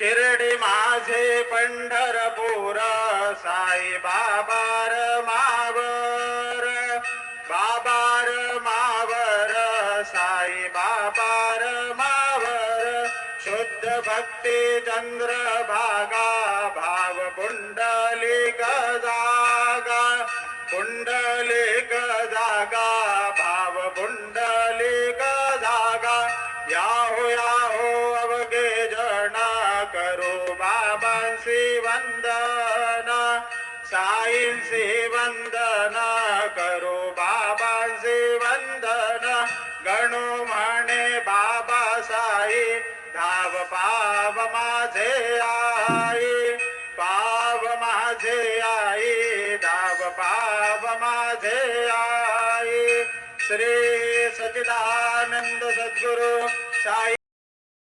शिर्डी माझे पंढरपूर साई बाबार मावर बाबार मावर साई बाबार मावर शुद्ध भक्ती चंद्र भागा भाव पुंडलिक जागा पुंडलिक जागा भाव पुंडलिक जागा याहो याहो अवघे जन करो बाबांसी वंदना साईंसी वंदना करो बाबांसी वंदना गणो म्हणे बाबा साई धाव पाव माझे आई पाव माझे आई धाव पाव माझे आई श्री सच्चिदानंद सद्गुरु साई